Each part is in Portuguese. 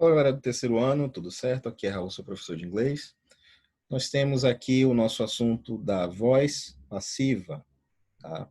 Oi, galera do terceiro ano, tudo certo? Aqui é Raul, sou professor de inglês. Nós temos aqui o nosso assunto da voz passiva, tá?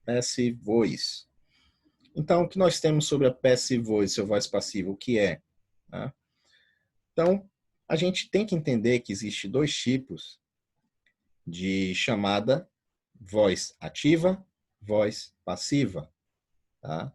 Passive voice. Então, o que nós temos sobre a passive voice, ou voz passiva, o que é? Tá? Então, a gente tem que entender que existe dois tipos de chamada: voz ativa, voz passiva, tá?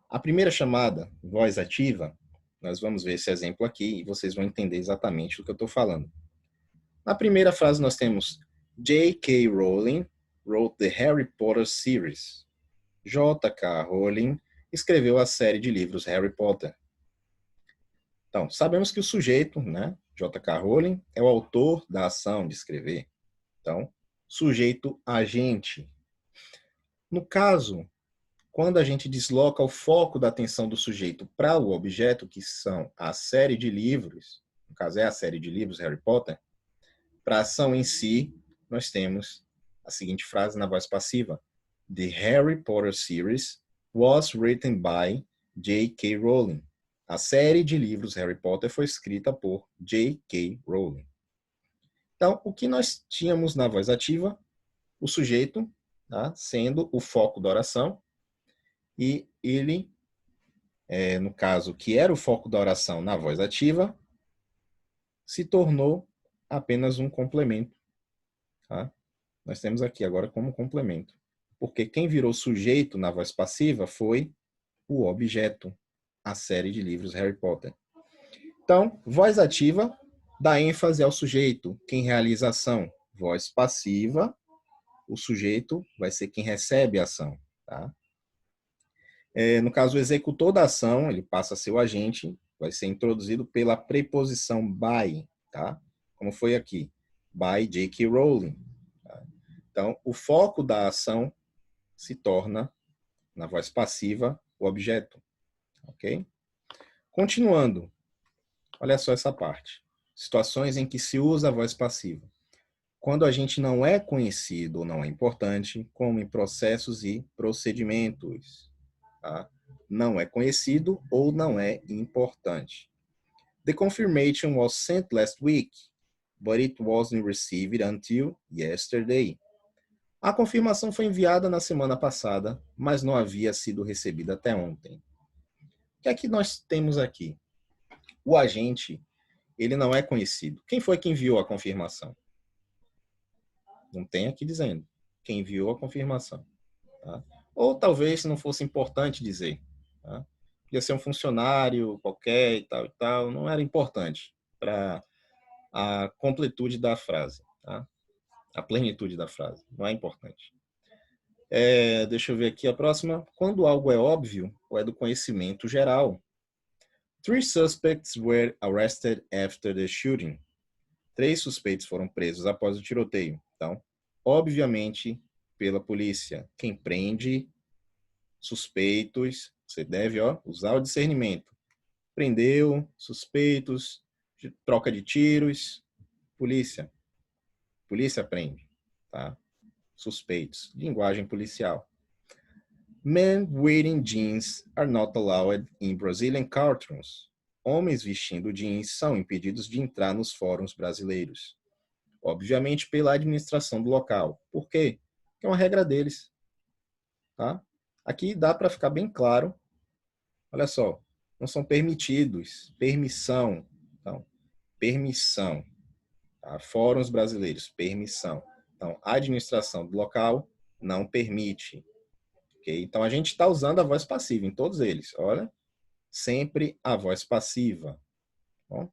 A primeira chamada, voz ativa, nós vamos ver esse exemplo aqui e vocês vão entender exatamente o que eu estou falando. Na primeira frase nós temos J.K. Rowling wrote the Harry Potter series. J.K. Rowling escreveu a série de livros Harry Potter. Então, sabemos que o sujeito, né, J.K. Rowling, é o autor da ação de escrever. Então, sujeito agente. No caso, quando a gente desloca o foco da atenção do sujeito para o objeto, que são a série de livros, no caso é a série de livros Harry Potter, para a ação em si, nós temos a seguinte frase na voz passiva: The Harry Potter series was written by J.K. Rowling. A série de livros Harry Potter foi escrita por J.K. Rowling. Então, o que nós tínhamos na voz ativa? O sujeito, tá, sendo o foco da oração, e ele, no caso, que era o foco da oração na voz ativa, se tornou apenas um complemento. Tá? Nós temos aqui agora como complemento. Porque quem virou sujeito na voz passiva foi o objeto, a série de livros Harry Potter. Então, voz ativa dá ênfase ao sujeito, quem realiza a ação. Voz passiva, o sujeito vai ser quem recebe a ação. Tá? No caso, o executor da ação, ele passa a ser o agente, vai ser introduzido pela preposição by, tá? Como foi aqui, by J.K. Rowling. Tá? Então, o foco da ação se torna, na voz passiva, o objeto. Ok? Continuando, olha só essa parte. Situações em que se usa a voz passiva. Quando a gente não é conhecido ou não é importante, como em processos e procedimentos. Tá? Não é conhecido ou não é importante. The confirmation was sent last week, but it wasn't received until yesterday. A confirmação foi enviada na semana passada, mas não havia sido recebida até ontem. O que é que nós temos aqui? O agente, ele não é conhecido. Quem foi que enviou a confirmação? Não tem aqui dizendo quem enviou a confirmação. Tá? Ou talvez não fosse importante dizer. Tá? Podia ser um funcionário qualquer e tal, não era importante para a completude da frase. Tá? A plenitude da frase, não é importante. Deixa eu ver aqui a próxima. Quando algo é óbvio ou é do conhecimento geral. 3 suspects were arrested after the shooting. 3 suspeitos foram presos após o tiroteio. Então, obviamente, pela polícia. Quem prende suspeitos, você deve usar o discernimento. Prendeu, suspeitos, troca de tiros, polícia. Polícia prende, tá? Suspeitos. Linguagem policial. Men wearing jeans are not allowed in Brazilian cartoons. Homens vestindo jeans são impedidos de entrar nos fóruns brasileiros. Obviamente pela administração do local. Por quê? Porque é uma regra deles. Tá? Aqui dá para ficar bem claro. Olha só, não são permitidos. Permissão. Então, permissão. Tá? Fóruns brasileiros, permissão. Então, a administração do local não permite. Okay? Então, a gente está usando a voz passiva em todos eles. Olha, sempre a voz passiva. Bom?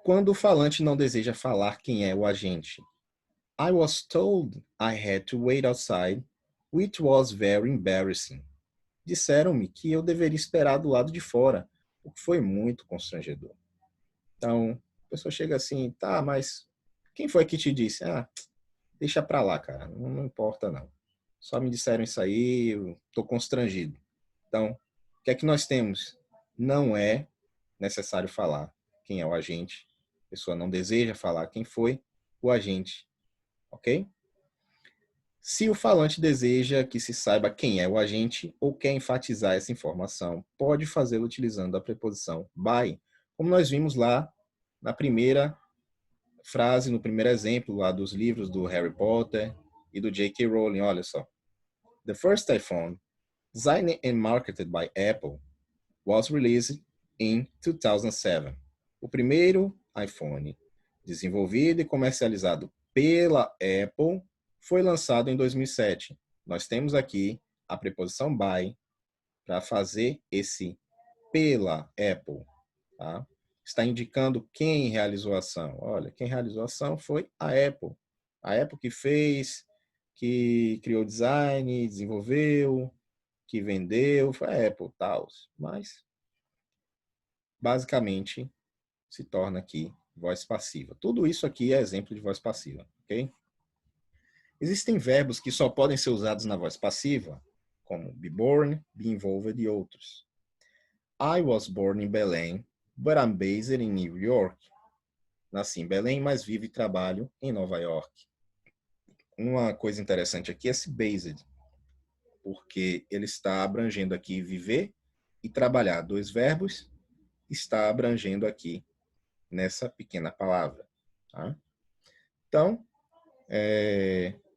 Quando o falante não deseja falar quem é o agente. I was told I had to wait outside, which was very embarrassing. Disseram-me que eu deveria esperar do lado de fora, o que foi muito constrangedor. Então, a pessoa chega assim, tá, mas quem foi que te disse? Ah, deixa pra lá, cara, não importa não. Só me disseram isso aí, eu tô constrangido. Então, o que é que nós temos? Não é necessário falar quem é o agente. A pessoa não deseja falar quem foi o agente. Ok? Se o falante deseja que se saiba quem é o agente ou quer enfatizar essa informação, pode fazê-lo utilizando a preposição by, como nós vimos lá na primeira frase, no primeiro exemplo lá dos livros do Harry Potter e do J.K. Rowling. Olha só. The first iPhone, designed and marketed by Apple, was released in 2007. O primeiro iPhone, desenvolvido e comercializado pela Apple, foi lançado em 2007. Nós temos aqui a preposição by para fazer esse pela Apple. Tá? Está indicando quem realizou a ação. Olha, quem realizou a ação foi a Apple. A Apple que fez, que criou o design, desenvolveu, que vendeu, foi a Apple, tal. Mas, basicamente, se torna aqui voz passiva. Tudo isso aqui é exemplo de voz passiva, ok? Existem verbos que só podem ser usados na voz passiva, como be born, be involved e outros. I was born in Belém, but I'm based in New York. Nasci em Belém, mas vivo e trabalho em Nova York. Uma coisa interessante aqui é esse based, porque ele está abrangendo aqui viver e trabalhar. Dois verbos está abrangendo aqui nessa pequena palavra. Tá? Então,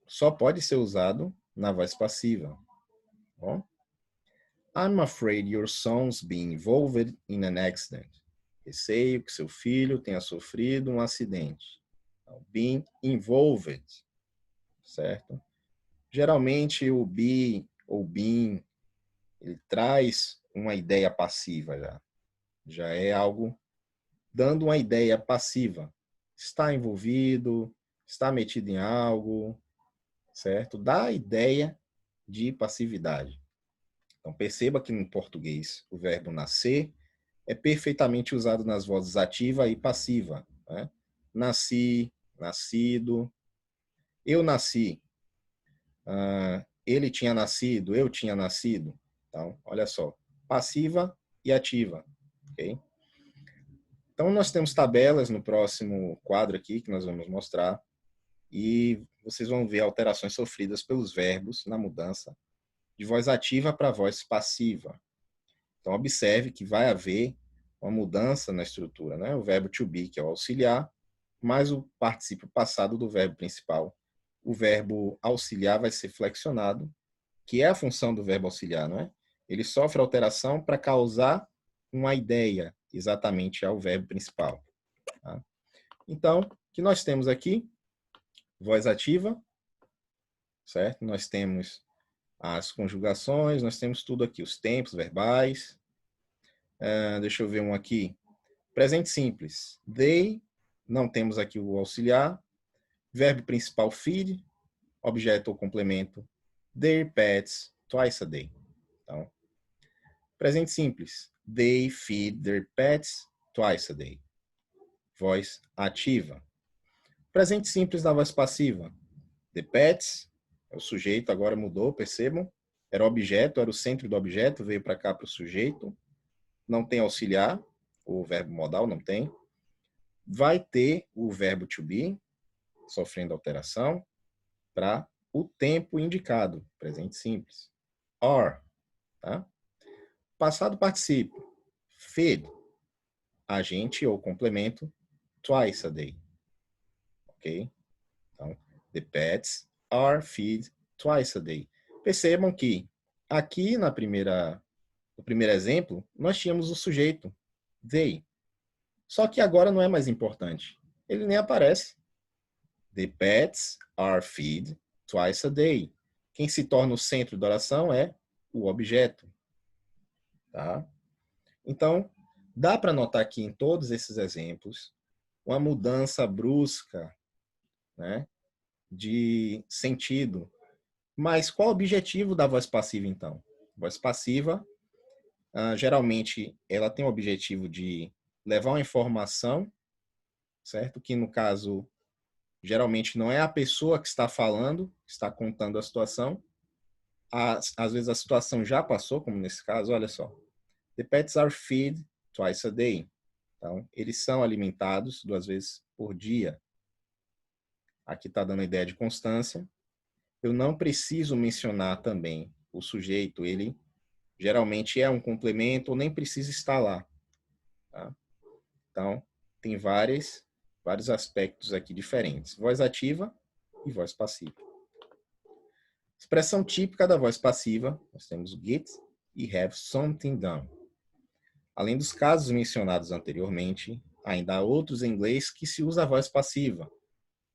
só pode ser usado na voz passiva. Bom? I'm afraid your son's been involved in an accident. Receio que seu filho tenha sofrido um acidente. Então, been involved, certo? Geralmente o be ou been, ele traz uma ideia passiva já. Já é algo dando uma ideia passiva. Está envolvido, está metido em algo, certo? Dá a ideia de passividade. Então, perceba que no português o verbo nascer é perfeitamente usado nas vozes ativa e passiva. Né? Nasci, nascido, eu nasci, ele tinha nascido, eu tinha nascido. Então, olha só, passiva e ativa. Okay? Então, nós temos tabelas no próximo quadro aqui que nós vamos mostrar e vocês vão ver alterações sofridas pelos verbos na mudança de voz ativa para voz passiva. Então, observe que vai haver uma mudança na estrutura, né? O verbo to be, que é o auxiliar, mais o particípio passado do verbo principal. O verbo auxiliar vai ser flexionado, que é a função do verbo auxiliar, não é? Ele sofre alteração para causar uma ideia exatamente ao verbo principal. Tá? Então, o que nós temos aqui? Voz ativa, certo? Nós temos as conjugações, nós temos tudo aqui, os tempos verbais. Deixa eu ver um aqui. Presente simples. They, não temos aqui o auxiliar. Verbo principal feed, objeto ou complemento. Their pets twice a day. Então, presente simples. They feed their pets twice a day. Voz ativa. Presente simples da voz passiva. The pets, é o sujeito, agora mudou, percebam. Era o objeto, era o centro do objeto, veio para cá para o sujeito. Não tem auxiliar, o verbo modal não tem. Vai ter o verbo to be, sofrendo alteração, para o tempo indicado, presente simples. Are, tá? Passado particípio, feed, agente ou complemento, twice a day. Ok? Então, the pets are fed twice a day. Percebam que aqui no primeiro exemplo, nós tínhamos o sujeito, they. Só que agora não é mais importante. Ele nem aparece. The pets are fed twice a day. Quem se torna o centro da oração é o objeto. Tá? Então, dá para notar aqui em todos esses exemplos uma mudança brusca, né, de sentido. Mas qual o objetivo da voz passiva, então? Voz passiva, geralmente, ela tem o objetivo de levar uma informação, certo? Que, no caso, geralmente não é a pessoa que está falando, que está contando a situação. Às vezes a situação já passou, como nesse caso, olha só. The pets are fed twice a day. Então, eles são alimentados 2 vezes por dia. Aqui está dando a ideia de constância. eu não preciso mencionar também o sujeito, ele geralmente é um complemento ou nem precisa estar lá. Tá? Então, tem vários aspectos aqui diferentes. Voz ativa e voz passiva. Expressão típica da voz passiva, nós temos get e have something done. Além dos casos mencionados anteriormente, ainda há outros em inglês que se usa a voz passiva.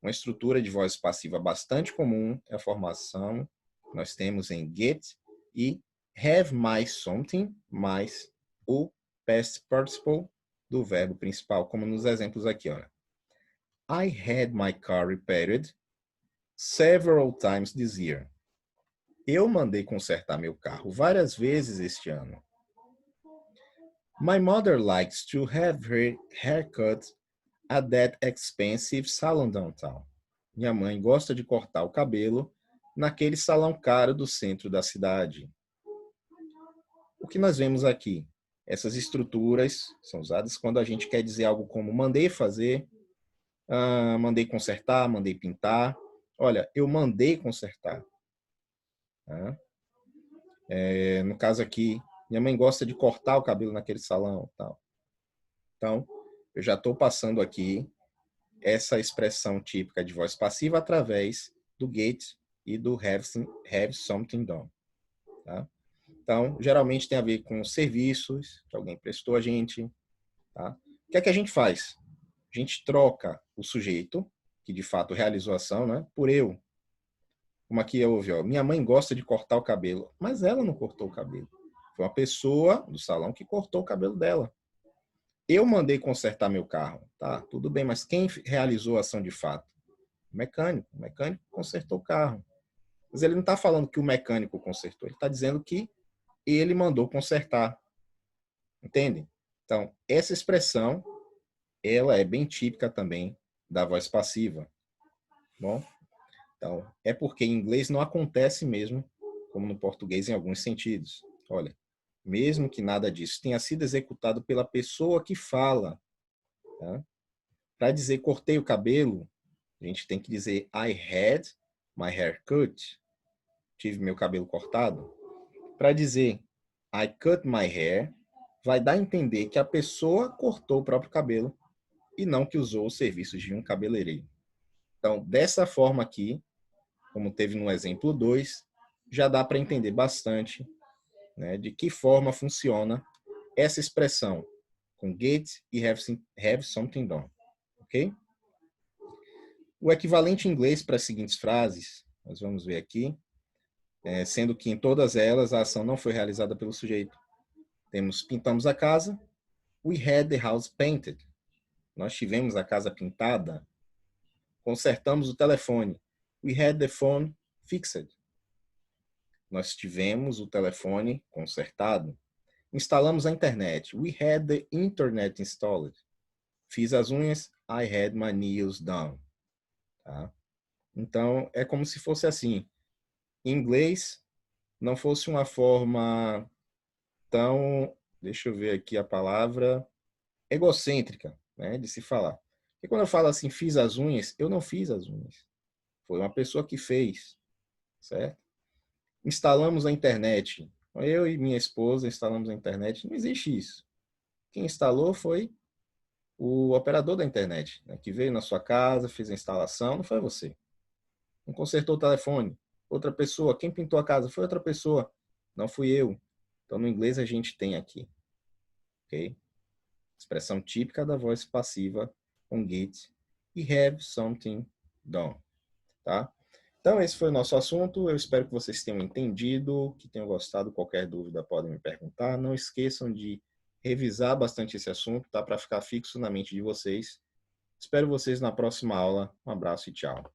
Uma estrutura de voz passiva bastante comum é a formação que nós temos em get e have mais something mais o past participle do verbo principal, como nos exemplos aqui. Olha. I had my car repaired several times this year. Eu mandei consertar meu carro várias vezes este ano. My mother likes to have her haircut at that expensive salon downtown. Minha mãe gosta de cortar o cabelo naquele salão caro do centro da cidade. O que nós vemos aqui? Essas estruturas são usadas quando a gente quer dizer algo como mandei fazer, mandei consertar, mandei pintar. Olha, eu mandei consertar. No caso aqui, minha mãe gosta de cortar o cabelo naquele salão. Tal. Então, eu já estou passando aqui essa expressão típica de voz passiva através do get e do have something done. Tá? Então, geralmente tem a ver com serviços que alguém prestou a gente. Tá? O que é que a gente faz? A gente troca o sujeito, que de fato realizou a ação, né, por eu. Como aqui houve, ó, minha mãe gosta de cortar o cabelo, mas ela não cortou o cabelo. Foi uma pessoa do salão que cortou o cabelo dela. Eu mandei consertar meu carro, tá? Tudo bem, mas quem realizou a ação de fato? O mecânico. O mecânico consertou o carro. Mas ele não está falando que o mecânico consertou, ele está dizendo que ele mandou consertar. Entende? Então, essa expressão, ela é bem típica também da voz passiva. Bom? Então, é porque em inglês não acontece mesmo, como no português em alguns sentidos. Olha, mesmo que nada disso tenha sido executado pela pessoa que fala, tá? Para dizer cortei o cabelo, a gente tem que dizer I had my hair cut. Tive meu cabelo cortado. Para dizer I cut my hair, vai dar a entender que a pessoa cortou o próprio cabelo e não que usou os serviços de um cabeleireiro. Então, dessa forma aqui, como teve no exemplo 2, já dá para entender bastante, né, de que forma funciona essa expressão com get e have something done. Ok? O equivalente em inglês para as seguintes frases, nós vamos ver aqui, sendo que em todas elas a ação não foi realizada pelo sujeito. Temos pintamos a casa, we had the house painted. Nós tivemos a casa pintada. Consertamos o telefone, we had the phone fixed. Nós tivemos o telefone consertado. Instalamos a internet. We had the internet installed. Fiz as unhas. I had my nails done. Tá? Então, é como se fosse assim. Em inglês, não fosse uma forma tão, deixa eu ver aqui a palavra, egocêntrica, né, de se falar. E quando eu falo assim, fiz as unhas, eu não fiz as unhas. Foi uma pessoa que fez, certo? Instalamos a internet. Eu e minha esposa instalamos a internet. Não existe isso. Quem instalou foi o operador da internet, né, que veio na sua casa, fez a instalação, não foi você. Não consertou o telefone. Outra pessoa. Quem pintou a casa foi outra pessoa. Não fui eu. Então, no inglês, a gente tem aqui. Ok? Expressão típica da voz passiva com get e have something done. Tá? Então, esse foi o nosso assunto. Eu espero que vocês tenham entendido, que tenham gostado. Qualquer dúvida podem me perguntar. Não esqueçam de revisar bastante esse assunto, tá? Para ficar fixo na mente de vocês. Espero vocês na próxima aula. Um abraço e tchau.